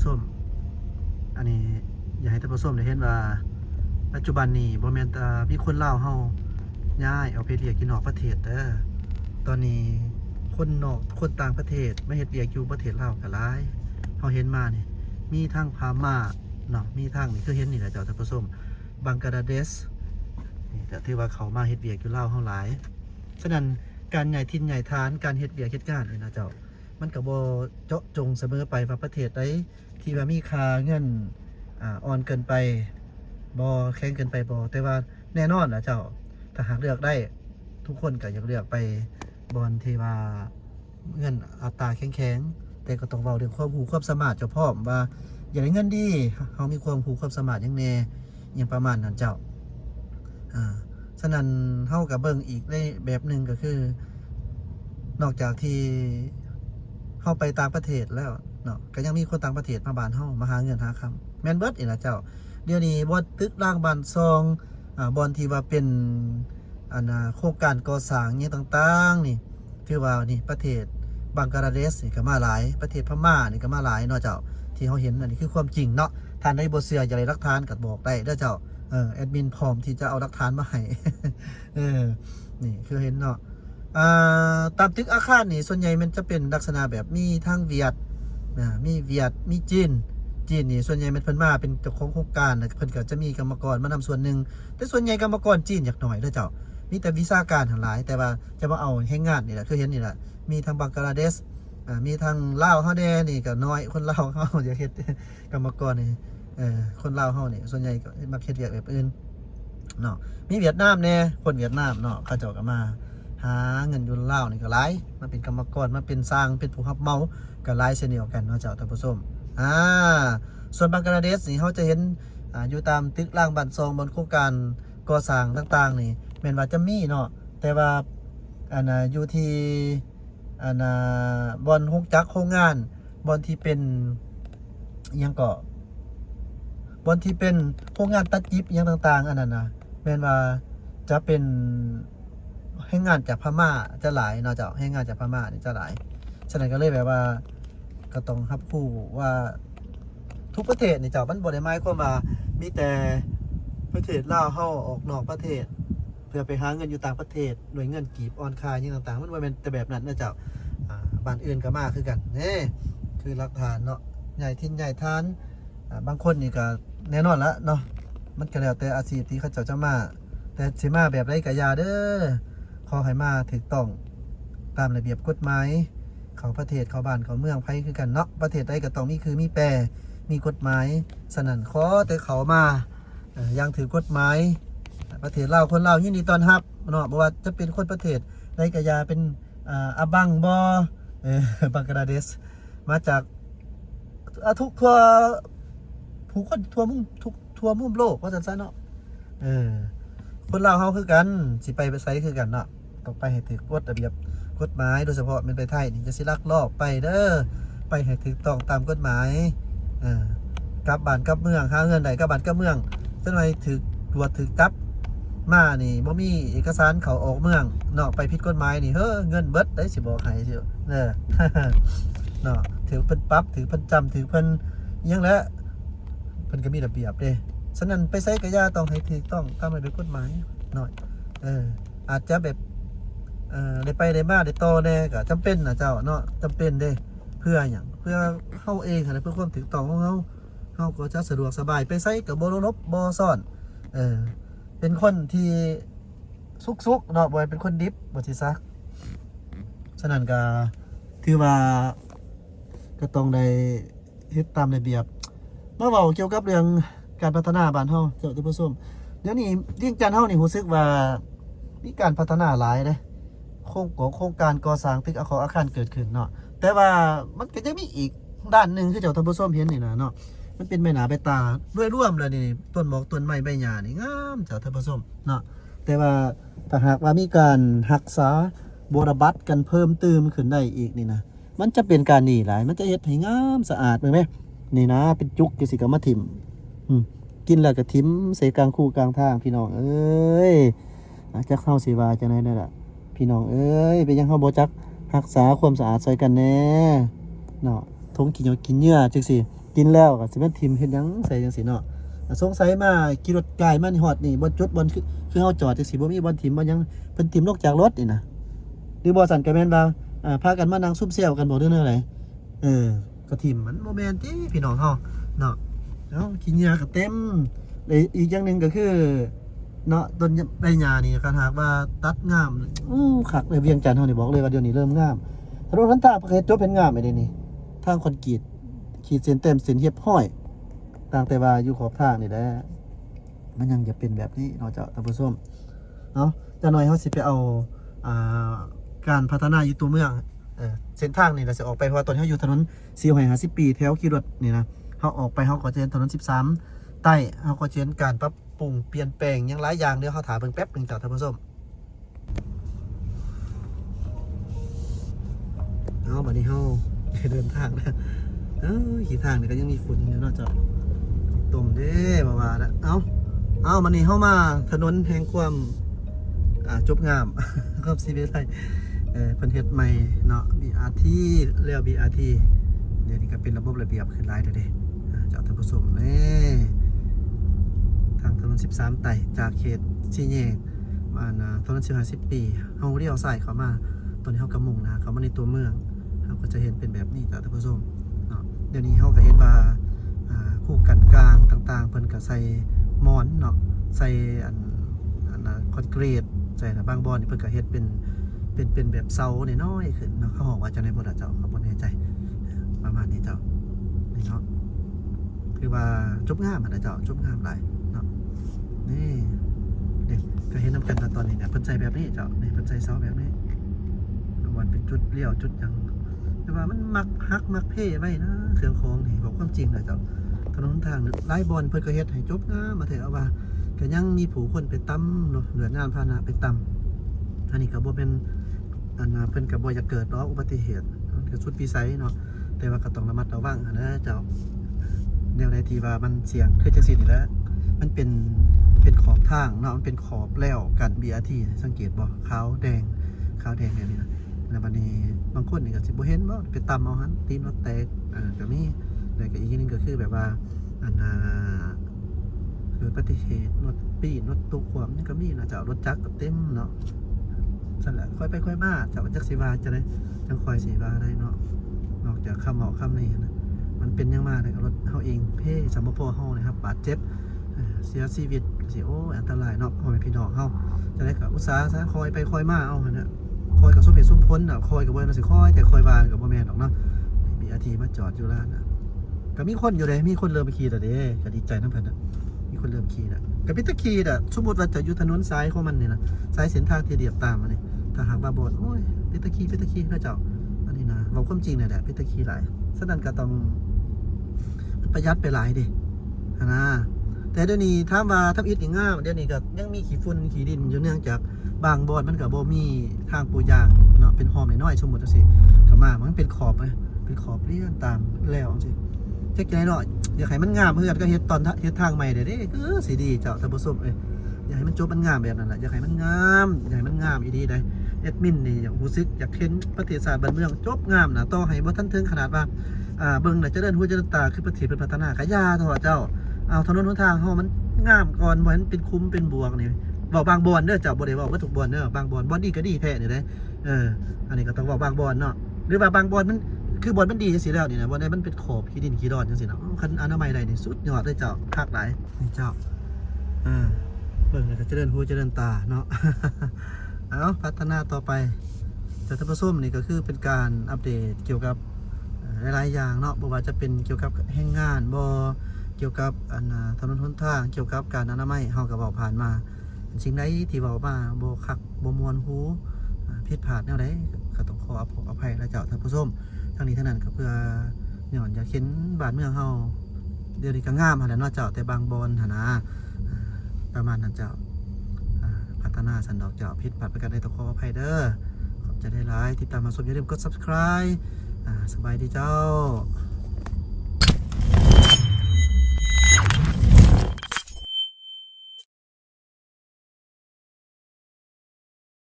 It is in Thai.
ชมอันนี้อยากให้ท่านผู้ชมได้เห็นว่าปัจจุบันนี้บ่แม่นแต่มีคนลาวเฮาย้ายเอาไปเฮ็ดเวียกอยู่นอกประเทศเด้อตอนนี้คนนอกคนต่างประเทศมาเฮ็ดเวียกอยู่ประเทศลาวก็หลายเฮาเห็นมานี่มีทั้งพม่าเนาะมีทั้งนี่คือเห็นนี่แหละเจ้าท่านผู้ชมบังกลาเทศนี่ก็ถือว่าเขามาเฮ็ดเวียกอยู่ลาวเฮาหลายฉะนั้นการย้ายถิ่นย้ายฐานการเฮ็ดเวียกเฮ็ดงานนี่นะเจ้ามันก็บ่เจาะจงเสมอไปว่าประเทศใดที่ว่ามีค่าเงินอ่อนเกินไปบ่แข็งเกินไปบ่แต่ว่าแน่นอนนะเจ้าถ้าหากเลือกได้ทุกคนก็อยากเลือกไปบอนที่ว่าเงินอัตราแข็งๆแต่ก็ต้องเว้าเรื่องความรู้ความสามารถเจ้าพร้อมว่าอยากได้เงินดีเฮามีความรู้ความสามารถอย่างแน่อย่างประมาณนั้นเจ้าฉะนั้นเฮาก็เบิ่งอีกได้แบบนึงก็คือนอกจากที่เฮาไปต่างประเทศแล้วเนาะก็ยังมีคนต่างประเทศมาบ้านเฮามาหาเงินหาคำแม่นเบิดอีกนะเจ้าเดี๋ยวนี้บ่ตึกร้างบ้านซองบ่อนที่ว่าเป็นโครงการก่อสร้างอิหยังต่างๆนี่ถือว่านี่ประเทศบังกลาเทศนี่ก็มาหลายประเทศพม่านี่ก็มาหลายเนาะเจ้าที่เฮาเห็นอันนี้คือความจริงเนาะท่านใดบ่เชื่ออยากได้หลักฐานก็บอกได้เด้อเจ้าแอดมินพร้อมที่จะเอาหลักฐานมาให้ นี่คือเห็นเนาะตามตึกอาคารนี่ส่วนใหญ่มันจะเป็นลักษณะแบบมีทั้งเวียดมีเวียดมีจีนนี่ส่วนใหญ่มันเพิ่นมาเป็นเจ้าของโครงการนะเพิ่นก็จะมีกรรมกรมานำส่วนหนึ่งแต่ส่วนใหญ่กรรมกรจีนอยากหน่อยเด้อเจ้ามีแต่วิชาการทั้งหลายแต่ว่าจะมาเอาให้งานนี่แหละคือเห็นนี่แหละมีทางบังกลาเทศมีทางลาวเฮาแน่นี่ก็น้อยคนลาวเฮาอยากเฮ็ดกรรมกรนี่คนลาวเฮานี่ส่วนใหญ่ก็มักเฮ็ดเวียกแบบอื่นเนาะมีเวียดนามแน่คนเวียดนามเนาะเขาเจ้าก็มาหาเงินอยู่ลาวนี่ก็หลายมาเป็นกรรมกรมาเป็นสร้างเป็นผู้รับเหมาก็หลายเช่นเดียวกันเนาะเจ้าท่านผู้ชมส่วนบังกลาเทศนี่เขาจะเห็นอยู่ตามตึกร้างบ้านซองบนโครงการก่อสร้างต่างๆนี่แม่นว่าจะมีเนาะแต่ว่าอยู่ที่บอนโรงจักรโรงงานบอนที่เป็นยังก็บอนที่เป็นโรงงานตัดยิบยังต่างๆอันนั้นนะแม่นว่าจะเป็นให้งานจากพม่าจะหลายเนาะเจ้าให้งานจากพม่านี่จะหลายฉะนั้นก็เลยแบบว่าก็ต้องรับผู้ว่าทุกประเทศนี่เจ้ามันบ่ได้หมายความว่ามีแต่ประเทศลาวเฮาออกนอกประเทศเพื่อไปหาเงินอยู่ต่างประเทศโดยเงินกีบออนคายอย่างต่างๆมันบ่แม่นแต่แบบนั้นนะเจ้าบ้านอื่นก็มาคือกันนี่คือหลักฐานเนาะใหญ่ทิ้นใหญ่ทานบางคนนี่ก็แน่นอนละเนาะมันก็แล้วแต่อาชีพที่เขาเจ้าจะมาแต่สิมาแบบไรก็อย่าเด้อขอให้มาถูกต้องตามระเบียบกฎหมายของประเทศเขาบ้านเขาเมืองไผคือกันเนาะประเทศใดก็ต้องมีคือมีแปรมีกฎหมายสนั่นขอแต่เขามายังถือกฎหมายประเทศลาวคนลาวยินดีต้อนรับเนาะบ่ว่าจะเป็นคนประเทศใดก็อย่าเป็นอาบังบ่บังกลาเทศมาจากทุกทั่วผู้คนทั่วมุมทุกทั่วมุมโลกว่าซั่นซะเนาะคนลาวเฮาคือกันสิไปไสคือกันเนาะต้องไปให้ถูกกฎระเบียบกฎหมายโดยเฉพาะเป็นไปไทยนี่จะสิลักลอบไปเด้อไปให้ถูกต้องตามกฎหมายกลับบ้านกลับเมืองหาเงินได้กลับบ้านกลับเมืองจังได๋ถูกตรวจถูกจับมานี่บ่มีเอกสารเข้าออกเมืองเนาะไปผิดกฎหมายนี่เงินเบิดได้สิบอกให้สิเนาะถือเพิ่นปรับถือเพิ่นจำถือเพิ่นอิหยังแล้วเพิ่นก็มีระเบียบเด้ฉะนั้นไปไสก็อย่าต้องให้ถูกต้องตามระเบียบกฎหมายหน่อยอาจจะแบบได้ไปได้มาได้ต่อแน่ก็จำเป็นนะเจ้าเนาะจำเป็นเด้เพื่อหยังเพื่อเฮาเองนะเพื่อความถูกต้องของเฮาก็จะสะดวกสบายไปไสก็บ่ลบบ่ซ่อนเป็นคนที่สุกๆเนาะบ่เป็นคนดิบบ่สิซะฉะนั้นก็ถือว่าก็ต้องได้เฮ็ดตามระเบียบมาเว้าเกี่ยวกับเรื่องการพัฒนาบ้านเฮาเจ้าท่านผู้ชมเดี๋ยวนี้เวียงจันทน์เฮานี่รู้สึกว่ามีการพัฒนาหลายเด้โครงการก่อสร้างตึกอาคารเกิดขึ้นเนาะแต่ว่ามันก็จะมีอีกด้านนึงคือเจ้าท่านผู้ชมเห็นนี่นะเนาะมันเป็นใบหน้าใบตาด้วยร่วมแล้วนี่ต้นหมอกต้นไม้ใบหญ้านี่งามเจ้าท่านผู้ชมเนาะแต่ว่าถ้าหากว่ามีการรักษาบรบัตกันเพิ่มเติมขึ้นได้อีกนี่นะมันจะเป็นการนี่หลายมันจะเฮ็ดให้งามสะอาดมั้ยนี่นะเป็นจุกจังซี่ก็มาทิ่มกินแล้วก็ทิ่มใส่กลางคู่กลางทางพี่น้องเอ้ยจักเฮาสิว่าจังได๋นั่นล่ะพี่น้องเอ้ยเป็นยังเฮาบ่จักรักษาความสะอาดใส่กันแน่เนาะทงกินเหงื่อจังซี่ กินแล้วก็สิแม่นทิ่มเฮ็ดหยังใส่จังซี่เนาะสงสัยมาขี่รถไกลมานี่ฮอดนี่บ่จุดบ่คือเฮาจอดจังซี่บ่มีบ่ทิ่มบ่หยังเพิ่นทิ่มลงจากรถนี่นะหรือบ่สั่นก็แม่นว่าพากันมานั่งซุ่มเซี่ยวกันบ่เด้อแนวใดก็ทิ่มมันบ่แม่นติพี่น้องเฮาเนาะเอ้าขี้เหงื่อก็เต็มแล้วอีกอย่างหนึงก็คือเนาะต้นใบหญ้านี่คันหากว่าตัดงามคักเลยเวียงจันทน์เฮานี่บอกเลยว่าเดี๋ยวนี้เริ่มงามถนนหนทางประเทศจบเป็นงามไอ้เดี๋ยวนี้ทางคอนกรีตขีดเส้นเต็มเส้นเรียบห้อยต่างแต่ว่าอยู่ขอบทางนี่แหละมันยังจะเป็นแบบนี้เนาะเจ้าท่านผู้ชมเนาะจะหน่อยเฮาสิไปเอาการพัฒนาอยู่ตัวเมืองเส้นทางนี่เราจะออกไปเพราะว่าตอนนี้เฮาอยู่ถนน450 ปีแถวขี่รถนี่นะเฮาออกไปเฮาก็จะเห็นถนน13ใต้เฮาก็จะเห็นการปรับปรุงเปลี่ยนแปลงหยังหลายอย่างเดี๋ยวเฮาถามเบิ่งแป๊บนึงเจ้าท่านผู้ชมเอาบัดนี้เฮาเดินทางนะขี่ทางนี่ก็ยังมีฝุ่นอยู่เนาะเจ้าตุ่มเด้บ่ว่านะเอาบัดนี้เฮามาถนนแห่งความจบงามครับสิเวไทยเพิ่นเฮ็ดใหม่เนาะ BRT แล้ว BRT เดี๋ยวนี้ก็เป็นระบบระเบียบขึ้นหลายเด้อเด้เจ้าท่านผู้ชมนี่ทางถนน13ไต่จากเขตสี่แยกมาถนน450 ปีเฮาเลี้ยวซ้ายเข้ามาตอนนี้เฮากำมุ่งเข้ามาในตัวเมืองเฮาก็จะเห็นเป็นแบบนี้เจ้าท่านผู้ชมเนาะเดี๋ยวนี้เฮาก็เห็นว่าคู่กันกลางต่างๆเพิ่นก็ใส่มอนเนาะใส่อันคอนกรีตใส่บางบอนนี่เพิ่นก็เฮ็ดเป็นแบบเสาน้อยๆขึ้นเนาะเขาบอกว่าจะในบ่ล่ะเจ้าเขาบ่แน่ใจประมาณนี้เจ้านี่เนาะคือว่าจบงามนะเจ้าจบงามหลายเนาะนี่เด็กก็เห็นน้ำกันตอนนี้เนี่ยเพิ่นใส่แบบนี้เจ้านี่เพิ่นใส่เสาแบบนี้วันเป็นจุดเลี้ยวจุดหยังแต่ว่ามันมักฮักมักเพ่ไว้นะเครื่องของนี่บอกความจริงนะเจ้าถนนทางหลายบอนเพิ่นก็เฮ็ดให้จบงามมาเถอะเอาว่าก็ยังมีผู้คนไปตำเนาะเหลืองานพาหนะไปตำอันนี้ก็บ่เป็นเพิ่นก็บ่อยากเกิดเนาะอุบัติเหตุก็สุดวิสัยเนาะแต่ว่าก็ต้องระมัดระวังนะเจ้าแนวใดที่ว่ามันเสี่ยงคือจังซี่นี่แหละมันเป็นขอบทางเนาะมันเป็นขอบแล้วกัน BRT สังเกตบ่ขาวแดงแบบนี้นะแล้วบัดนี้บางคนนี่ก็สิบ่เห็นบ่ไปตำเอาหั่นตีนรถแตกก็มีแล้วก็อีกนึงก็คือแบบว่าคืออุบัติเหตุรถปีนรถตกความนี่ก็มีนะเจ้ารถจักรก็เต็มเนาะนั่นแหละค่อยไปค่อยมาเจ้าจักสิว่าจะได้จังคอยสิว่าได้เนาะนอกจากคำบอกคำนี้นะมันเป็นยังมาเลยกับรถเฮาเองเพ่สมพเฮานะครับบาดเจ็บเสียชีวิตสิโอ้อันตรายเนาะพ่อแม่พี่น้องเฮาจะได้กับอุตสาห์ซะคอยไปคอยมาเอาหั่นน่ะคอยกับสมเหตุสมผลน่ะคอยกับบ่น่ะสิคอยแต่คอยวานกับบ่แม่นดอกเนาะมีBRTมาจอดอยู่ร้านน่ะก็มีคนอยู่เด้มีคนเริ่มไปขี่แล้วเด้ก็ดีใจนำเพิ่นน่ะมีคนเริ่มขี่แล้วก็พิตะขี่น่ะสมมุติว่าจะอยู่ถนนซ้ายของมันนี่นะซ้ายเส้นทางที่เรียบตามมานี่ถ้าหากว่าบ่โอ้ยพิตะขี่นะเจ้าอันนี้นะเว้าความจริงนี่แหละพิตะขี่หลายฉะนั้นก็ต้องประหยัดไปหลายดินะแต่เดี๋ยวนี้ถามว่าทำอิฐนี่งามเดี๋ยวนี้ก็ยังมีขี้ฝุ่นขี้ดินอยู่เนื่องจากบางบ่อนมันก็บ่มีทางปูยางเนาะเป็นหอมน้อยๆสมมุติจังซี่ก็มามันเป็นขอบเป็นขอบเลี่ยนตามแล้วจังซี่จักใจเนาะอยากให้มันงามเพื่อนก็เฮ็ดตอนเฮ็ดทางใหม่เด้สิดีเจ้าท่านผู้ชมอยากให้มันจบมันงามแบบนั้นแหละอยากให้มันงามอีดีได้แอดมินนี่อย่างรู้สึกอยากเห็นประเทศชาติบ้านเมืองจบงามนะต่อให้บ่ทันถึงขนาดว่าเบิ่งน่ะเจริญหูเจริญตาคือประเทศเป็นพัฒนากะยาเถอะเจ้าเอาถนนหนทางเฮามันงามก่อนบ่เห็นเป็นคุ้มเป็นบวกนี่เว้าบางบ่อนเด้อเจ้าบ่ได้เว้าว่าทุกบ่อนเด้อบางบ่อนดีก็ดีแท้นี่เด้อันนี้ก็ต้องเว้าบางบ่อนเนาะหรือว่าบางบ่อนมันคือบ่อนมันดีจังซี่แล้วนี่นะบ่ได้มันเป็นขอบขี้ดินขี้ดอนจังซี่เนาะคันอนามัยได้นี่สุดยอดเลยเจ้าคักหลายนี่เจ้าเบิ่งแล้วก็เจริญหูเจริญตาเนาะ เอาพัฒนาต่อไปแต่ท่านผู้ชมนี่ก็คือเป็นการอัปเดตเกี่ยวกับหลายๆอย่างเนาะบ่ว่าจะเป็นเกี่ยวกับแรงงานบ่เกี่ยวกับถนนหนทางเกี่ยวกับการอนามัยเฮาก็เว้าผ่านมาสิ่งใดที่เว้ามาบ่คักบ่ม่วนหูผิดพลาดแนวใดก็ต้องขออภัยและเจ้าท่านผู้ชมทั้งนี้ทั้งนั้นก็เพื่อย้อนอยากเห็นบ้านเมืองเฮาเดี๋ยวนี้ก็งามหั่นแหละเนาะเจ้าแต่บางบ่อนหั่นนะประมาณนั้นเจ้าพัฒนาสันดอกเจ้าผิดพลาดประการใดต้องขออภัยเด้อขอบใจได้หลายติดตามมาชมอย่าลืมกด Subscribe สบายดีเจ้า